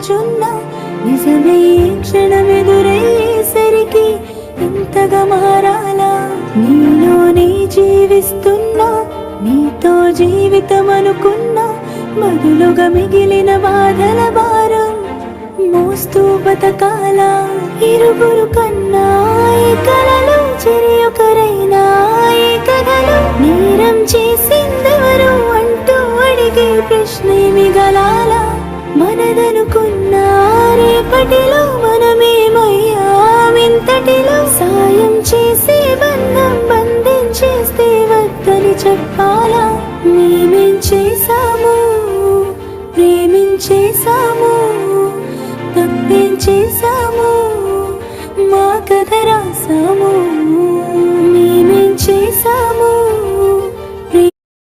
నమ్ముచున్నా నిజమే ఈ క్షణమెదురయ్యేసరికి ఇంతగా మారాలా నీలోనే జీవిస్తున్నా నీతో జీవితం అనుకున్నా బదులుగా మిగిలిన బాధల భారం మోస్తూ బతకాల ఇరుగురు కన్నా ఈ కలలు చెరి ఒకరైనా ఈ కథలు నేరం చేసిందెవరు అంటూ అడిగే ప్రశ్నే మిగలాల మనదనుకున్న రేపటిలో మనమేమయ్యామింతటిలో సాయం చేసే బంధం బంధించేస్తే వద్దని చెప్పాలా మేమేం చేశాము ప్రేమించేశాము తప్పేం చేశాము మా కథ రాసాము